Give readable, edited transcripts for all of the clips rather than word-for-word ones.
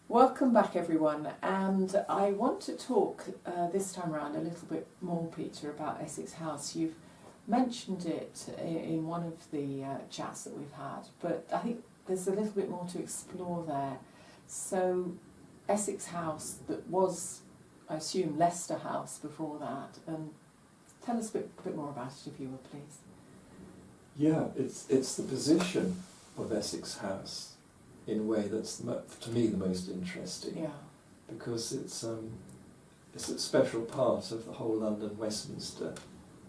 Welcome back, everyone, and I want to talk this time around a little bit more, Peter, about Essex House. You've mentioned it in one of the chats that we've had, but I think there's a little bit more to explore there. So, Essex House, that was, I assume, Leicester House before that, and tell us a bit more about it, if you would, please. Yeah, it's the position of Essex House in a way that's, to me, the most interesting. Yeah. Because it's a special part of the whole London-Westminster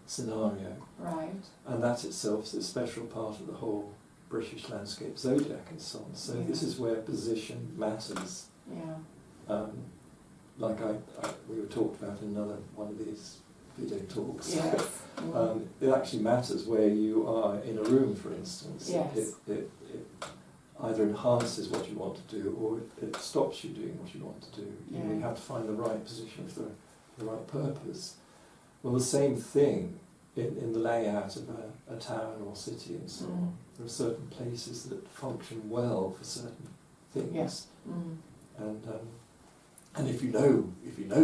scenario. Right. And that itself is a special part of the whole British landscape zodiac and so on. So Yeah. this is where position matters. Yeah. Like we were talked about in another one of these video talks. Yes. It actually matters where you are in a room, for instance. Yes. It either enhances what you want to do or it stops you doing what you want to do. Yeah. You have to find the right position for the right purpose. Well, the same thing in the layout of a town or city and so on. There are certain places that function well for certain things. Yes. And if you know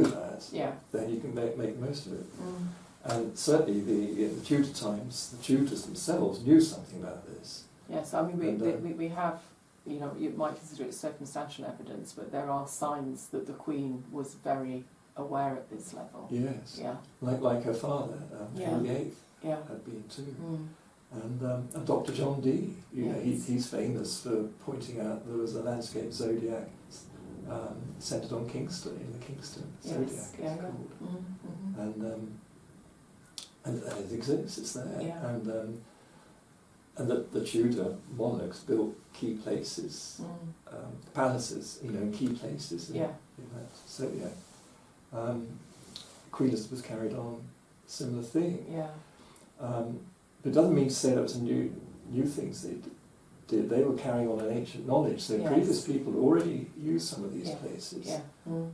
that, Yeah. then you can make the most of it. Mm. And certainly in the Tudor times, the Tudors themselves knew something about this. Yes, I mean, we have, you know, you might consider it circumstantial evidence, but there are signs that the Queen was very aware at this level. Yes. Yeah. Like her father, Henry VIII, Yeah. had been too. Mm. And Dr. John Dee, you know, Yes. he's famous for pointing out there was a landscape zodiac centred on Kingston, in the Kingston zodiac, Yes. it's Yeah. called. Mm-hmm. And it exists, it's there. Yeah. And the Tudor monarchs built key places, palaces, you know, in key places in that zodiac. Queen Elizabeth carried on a similar thing. Yeah. But it doesn't mean to say that was new things they did. They were carrying on an ancient knowledge, so Yes. previous people already used some of these places. Yeah. Mm.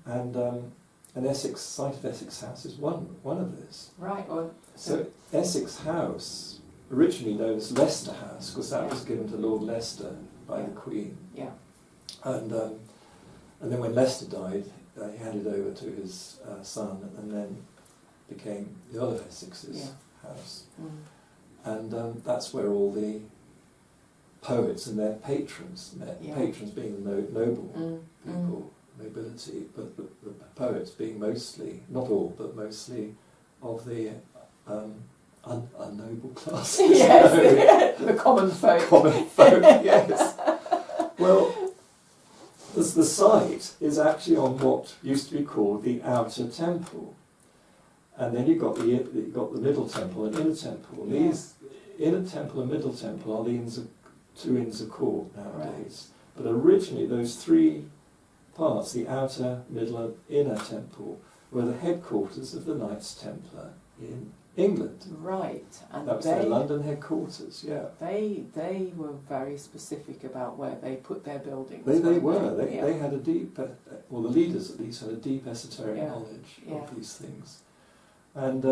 And site of Essex House is one of this. Right. Well, So Essex House, originally known as Leicester House, because that was given to Lord Leicester by the Queen. Yeah. And then when Leicester died, he handed over to his son, and then became the Earl of Essex's house. Mm. And that's where all the poets and their patrons met. Yeah. Patrons being the noble Mm. people, nobility, but the poets being mostly, not all, but mostly of the unnoble classes. Yes, the common folk. Common folk, yes. Well, the site is actually on what used to be called the Outer Temple. And then you've got the Middle Temple and Inner Temple. Yeah. These Inner Temple and Middle Temple are the two Inns of Court nowadays. Right. But originally those three parts, the Outer, Middle and Inner Temple, were the headquarters of the Knights Templar in England. Right. And that was their London headquarters, yeah. They were very specific about where they put their buildings. They were. They had a deep, well, the leaders at least had a deep esoteric knowledge of these things. And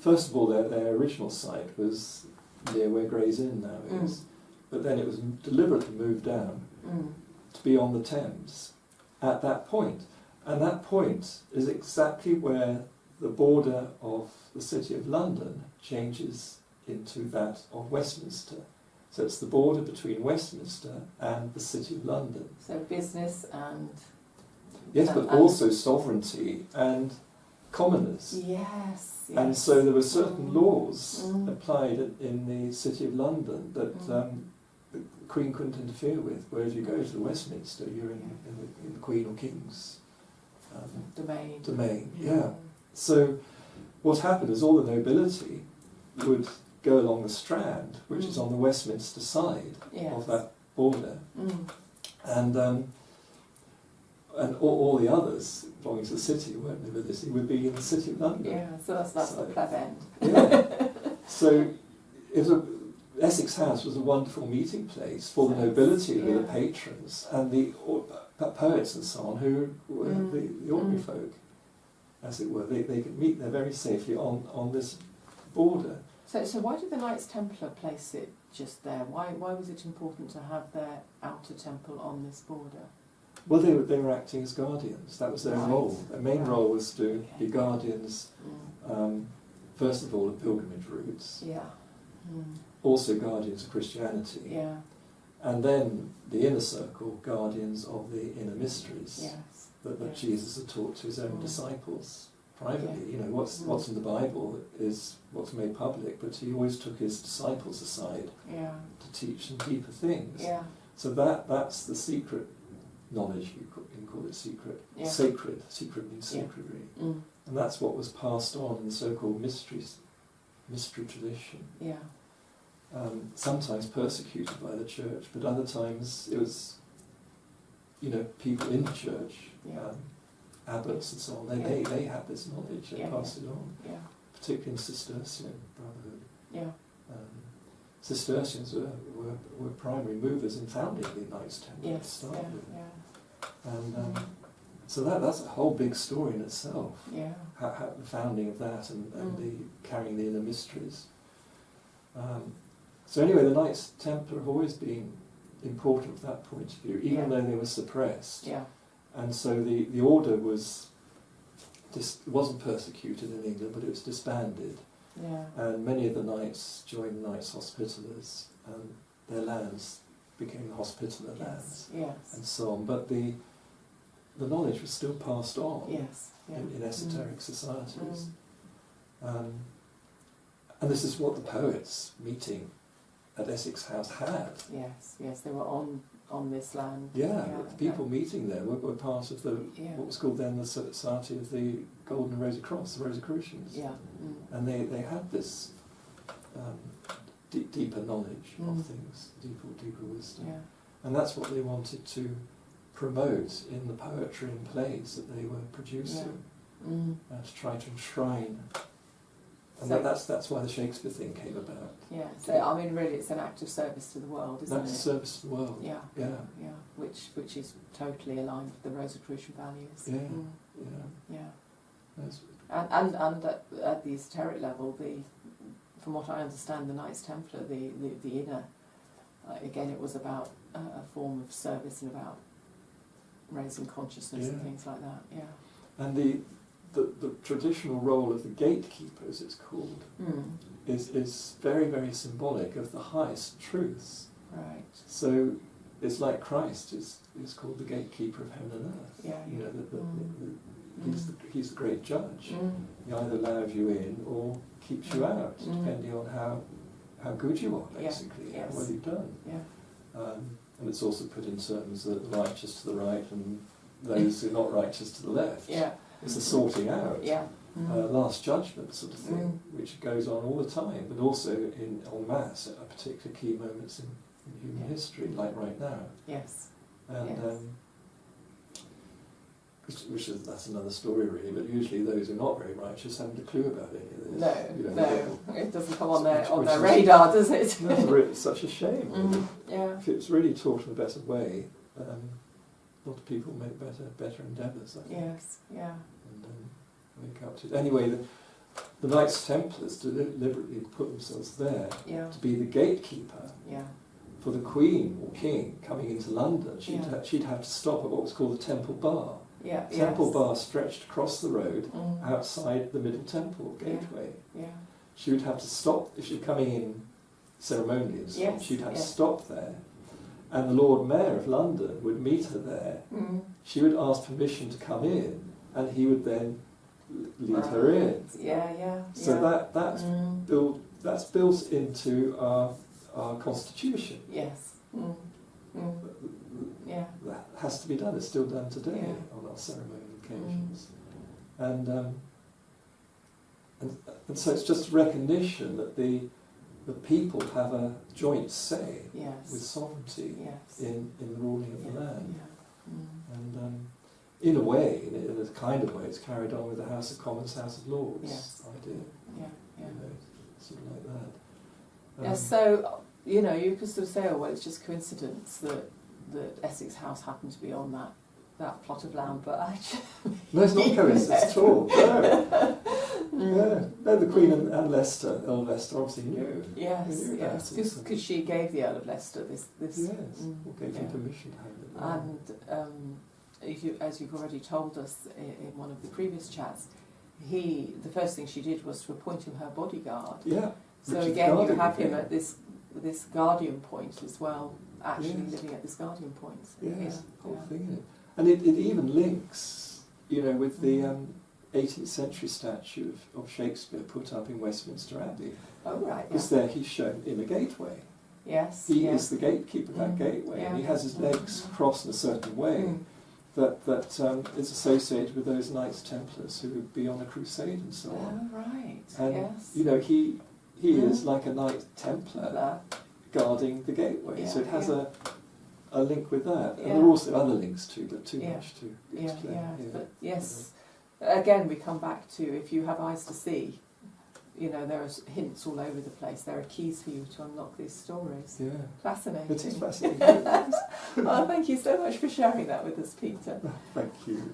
first of all, their original site was near where Gray's Inn now is, but then it was deliberately moved down to be on the Thames at that point. And that point is exactly where the border of the City of London changes into that of Westminster. So it's the border between Westminster and the City of London. So business and... Yes, but also sovereignty and commoners. Yes. And so there were certain laws applied in the City of London that the Queen couldn't interfere with, whereas you go to Westminster, you're in the Queen or King's domain. Yeah. So what happened is all the nobility would go along the Strand, which is on the Westminster side of that border, and all the others belonging to the city weren't nobility, would be in the City of London. Yeah, so that's the pleb end. Yeah. So Essex House was a wonderful meeting place for the nobility, who were the patrons, and the poets and so on, who were the ordinary folk, as it were. They could meet there very safely on this border. So why did the Knights Templar place it just there? Why was it important to have their outer temple on this border? Well, they were acting as guardians. That was their role. Their main role was to be guardians, first of all, of pilgrimage routes. Yeah. Also guardians of Christianity. Yeah. And then the inner circle, guardians of the inner mysteries. Yes. That Jesus had taught to his own disciples privately. You know, what's in the Bible is what's made public, but he always took his disciples aside to teach them deeper things. Yeah. So that's the secret knowledge, you can call it secret. Yeah. Sacred. Secret means sacred, really. And that's what was passed on in the so-called mystery tradition. Yeah. Sometimes persecuted by the church, but other times it was, you know, people in the church, abbots and so on, they had this knowledge, they passed it on, particularly in Cistercian brotherhood. Yeah. Cistercians were primary movers in founding the Knights Templar to start with. And so that's a whole big story in itself, how the founding of that and the carrying the inner mysteries. So anyway, the Knights Templar have always been important from that point of view, even though they were suppressed. Yeah. And so the order wasn't persecuted in England, but it was disbanded. Yeah. And many of the knights joined the Knights Hospitallers, and their lands became the Hospitaller lands, and so on. But the knowledge was still passed on in esoteric societies. And this is what the poets meeting at Essex House had. Yes, they were on this land. The people meeting there were part of what was called then the Society of the Golden and Rosy Cross, the Rosicrucians. And they had this deeper knowledge of things, deeper wisdom. And that's what they wanted to promote in the poetry and plays that they were producing, to try to enshrine. And so that's why the Shakespeare thing came about. Yeah, so I mean, really, it's an act of service to the world, isn't it? Act of service to the world. Yeah. Which is totally aligned with the Rosicrucian values. And at the esoteric level, from what I understand, the Knights Templar, the inner, again, it was about a form of service and about raising consciousness and things like that. Yeah. And the traditional role of the gatekeepers, it's called, is very, very symbolic of the highest truths. Right. So it's like Christ is called the gatekeeper of heaven and earth. You know, he's the great judge. He either allows you in or keeps you out, depending on how good you are, basically, how well you've done. And it's also put in terms of the righteous to the right and those who are not righteous to the left. It's a sorting out, last judgment sort of thing, which goes on all the time, but also en masse at particular key moments in human history, like right now. And that's another story really, but usually those who are not very righteous haven't a clue about any of this. No, it doesn't come on their radar, does it? It's such a shame. If it was really taught in a better way, a lot of people make better endeavours, I think. And wake up to it. Anyway, the Knights Templars deliberately put themselves there to be the gatekeeper for the Queen or King coming into London. She'd have to stop at what was called the Temple Bar. Temple Bar stretched across the road outside the Middle Temple gateway. She would have to stop if she was coming in ceremonially and so on. She'd have to stop there. And the Lord Mayor of London would meet her there. She would ask permission to come in, and he would then lead her in. So that's built into our constitution. That has to be done. It's still done today on our ceremonial occasions. And so it's just recognition that the people have a joint say with sovereignty in the ruling of the land. And in a way, in a kind of way, it's carried on with the House of Commons, House of Lords idea. You know, sort of like that. So, you know, you could sort of say, oh, well, it's just coincidence that Essex House happened to be on that plot of land, but actually... No, it's not coincidence at all. No, the Queen and Leicester, Earl of Leicester, obviously knew. Because she gave the Earl of Leicester this or gave him permission to have it. And as you've already told us in one of the previous chats, the first thing she did was to appoint him her bodyguard. Yeah. So again, you have him at this guardian point as well, actually living at this guardian point. Yes, whole thing. And it even links, with the 18th century statue of Shakespeare put up in Westminster Abbey. Oh, right. Because there he's shown in a gateway. Yes. He is the gatekeeper of that gateway, and he has his legs crossed in a certain way that is associated with those Knights Templars who would be on a crusade and so on. Oh, right. And, he is like a Knight Templar guarding the gateway, so it has a link with that. And there are also other links too, but too much to explain. But yes, again, we come back to, if you have eyes to see, there are hints all over the place. There are keys for you to unlock these stories. Yeah. Fascinating. It is fascinating. Oh, thank you so much for sharing that with us, Peter. Thank you.